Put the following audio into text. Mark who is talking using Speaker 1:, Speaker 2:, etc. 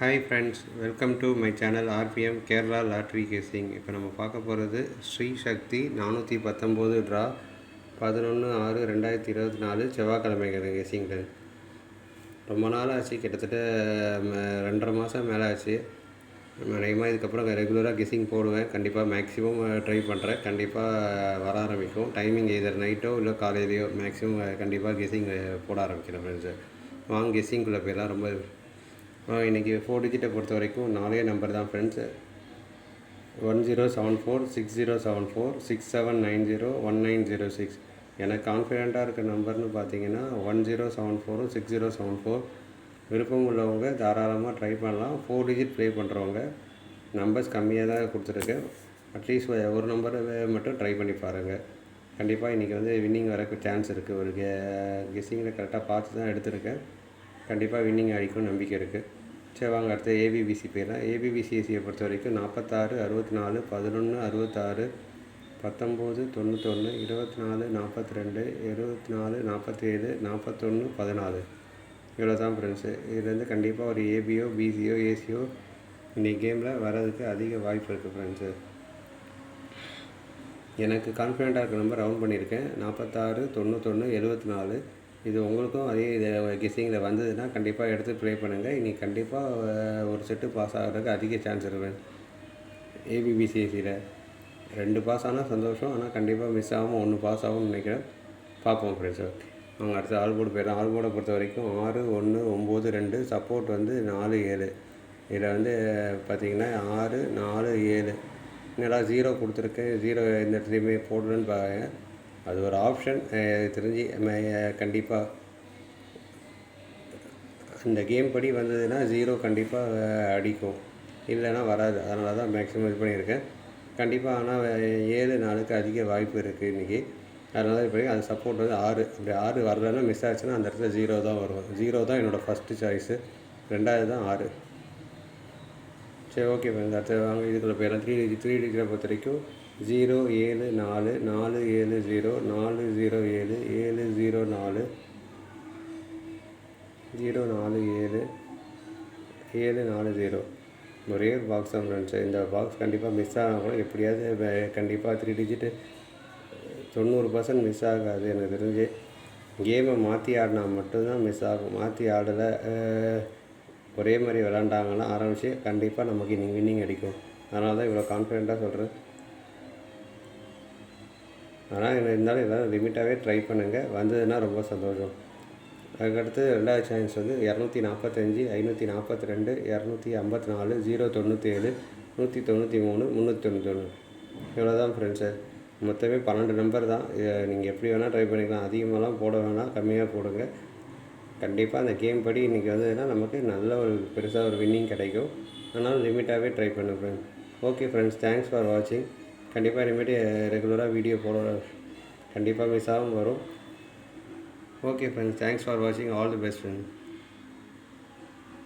Speaker 1: Hi friends, welcome to my channel RPM Kerala lottery கேசிங். இப்போ நம்ம பார்க்க போகிறது ஸ்ரீ சக்தி 419 ட்ரா 11/6/2024 செவ்வாய்க்கிழமை கேசிங்கள். ரொம்ப நாள் ஆச்சு, கிட்டத்தட்ட 2.5 மாதம் மேலே ஆச்சு. அநேகமாக இதுக்கப்புறம் ரெகுலராக கெஸ்ஸிங் போடுவேன். கண்டிப்பாக மேக்ஸிமம் ட்ரை பண்ணுறேன். கண்டிப்பாக வர ஆரம்பிக்கும். டைமிங் எதர் நைட்டோ இல்லை காலையிலையோ மேக்ஸிமம் கண்டிப்பாக கெஸ்ஸிங் போட ஆரம்பிக்கிறேன் ஃப்ரெண்ட்ஸு. வாங்க கெஸ்ஸிங்குள்ளே போயெல்லாம். ரொம்ப இன்றைக்கி 4 டிஜிட்டை பொறுத்த வரைக்கும் 4 நம்பர் தான் ஃப்ரெண்ட்ஸு. 1074 6074 6790 1906. எனக்கு கான்ஃபிடெண்ட்டாக இருக்க நம்பர்னு பார்த்தீங்கன்னா 1074 6074. விருப்பம் உள்ளவங்க தாராளமாக ட்ரை பண்ணலாம். 4 டிஜிட் ப்ளே பண்ணுறவங்க நம்பர்ஸ் கம்மியாக தான் கொடுத்துருக்கேன். அட்லீஸ்ட் ஒரு நம்பர் மட்டும் ட்ரை பண்ணி பாருங்கள். கண்டிப்பாக இன்றைக்கி வின்னிங் வரக்கு சான்ஸ் இருக்குது. ஒரு கெஸ்ஸிங்கில் கரெக்டாக பார்த்து தான் எடுத்திருக்கேன். கண்டிப்பாக வின்னிங் அடிக்கும் நம்பிக்கை இருக்குது. சரி வாங்க அடுத்து ஏபிபிசி போயிடலாம். ஏபிபிசிஎஸ்சியை பொறுத்த வரைக்கும் 46 64 11 66 19 91 24 42 74 47 41 14. இவ்வளோ தான் ஃப்ரெண்ட்ஸு. இதுலேருந்து கண்டிப்பாக ஒரு ஏபியோ பிசியோ ஏசியோ இன்றைக்கி கேமில் வர்றதுக்கு அதிக வாய்ப்பு இருக்குது ஃப்ரெண்ட்ஸு. எனக்கு கான்ஃபிடெண்ட்டாக இருக்கிற நம்பர் ரவுண்ட் பண்ணியிருக்கேன். 46 91 74. இது உங்களுக்கும் அதே கெஸ்ஸிங்கில் வந்ததுன்னா கண்டிப்பாக எடுத்து ப்ளே பண்ணுங்கள். இன்றைக்கி கண்டிப்பாக ஒரு செட்டு பாஸ் ஆகிறதுக்கு அதிக சான்ஸ் இருக்குது. ஏபிபிசிஎஸ்சியில் 2 பாஸ் ஆனால் சந்தோஷம். ஆனால் கண்டிப்பாக மிஸ் ஆகாமல் 1 பாஸ் ஆகும்னு நினைக்கிறேன். பார்ப்போம் ஃப்ரெண்ட்ஸ். அவங்க அடுத்து ஆல் போர்டு போயிடலாம். ஆல் போர்டை பொறுத்த வரைக்கும் 6 1 9 2 சப்போர்ட் 4 7. இதில் பார்த்திங்கன்னா 6 4 7. என்னடா 0 கொடுத்துருக்கேன், 0 எந்த இடத்துலையுமே போடலன்னு பாருங்க. அது ஒரு ஆப்ஷன். தெரிஞ்சு கண்டிப்பாக அந்த கேம் படி வந்ததுன்னா 0 கண்டிப்பாக அடிக்கும், இல்லைன்னா வராது. அதனால தான் மேக்ஸிமம் இது பண்ணியிருக்கேன். கண்டிப்பாக ஆனால் 7 4க்கு அதிக வாய்ப்பு இருக்குது இன்றைக்கி. அதனால இப்போ அது சப்போர்ட் 6. அப்படி 6 வரலன்னா மிஸ் ஆச்சுன்னா அந்த இடத்துல 0 தான் வரும். 0 தான் என்னோடய ஃபஸ்ட்டு சாய்ஸு. 2வது தான் 6. சரி ஓகே ஃப்ரெண்ட்ஸ், அடுத்து வாங்க இதுக்குள்ளே போயிடலாம். 3 டிஜிட்டை பொறுத்த வரைக்கும் 0 7 4 4 7 0 4 0 7 7 0 4 0 4 7 7 4 0. ஒரே பாக்ஸ் தான் ஃப்ரெண்ட்ஸு. இந்த பாக்ஸ் கண்டிப்பாக மிஸ் ஆனால் கூட எப்படியாவது கண்டிப்பாக 3 டிஜிட்டு 90% மிஸ் ஆகாது. எனக்கு தெரிஞ்சு கேமை மாற்றி ஆடினா மட்டும்தான் மிஸ் ஆகும். மாற்றி ஆடலை ஒரே மாதிரி விளாண்டாங்கன்னா ஆரம்பித்து கண்டிப்பாக நமக்கு இன்றைக்கி வின்னிங் அடிக்கும். அதனால தான் இவ்வளோ கான்ஃபிடெண்ட்டாக சொல்கிறேன். ஆனால் இருந்தாலும் எல்லோரும் லிமிட்டாகவே ட்ரை பண்ணுங்கள். வந்ததுன்னா ரொம்ப சந்தோஷம். அதுக்கடுத்து 2வது சான்ஸ் 245 542 254 097 193 391. இவ்வளோ தான் ஃப்ரெண்ட்ஸு. மொத்தமே 12 நம்பர் தான். நீங்கள் எப்படி வேணால் ட்ரை பண்ணிக்கலாம். அதிகமாகலாம் போட வேணாம், கம்மியாக போடுங்க. கண்டிப்பாக அந்த கேம் படி இன்றைக்கி வந்ததுன்னா நமக்கு நல்ல ஒரு பெருசாக ஒரு வின்னிங் கிடைக்கும். அதனால் லிமிட்டாகவே ட்ரை பண்ணுவேன். ஓகே ஃப்ரெண்ட்ஸ், தேங்க்ஸ் ஃபார் வாட்சிங். கண்டிப்பாக இனிமேட்டு ரெகுலராக வீடியோ போட கண்டிப்பாக மிஸ் ஆகாமல் வரும். ஓகே ஃப்ரெண்ட்ஸ், தேங்க்ஸ் ஃபார் வாட்சிங். All the best friends.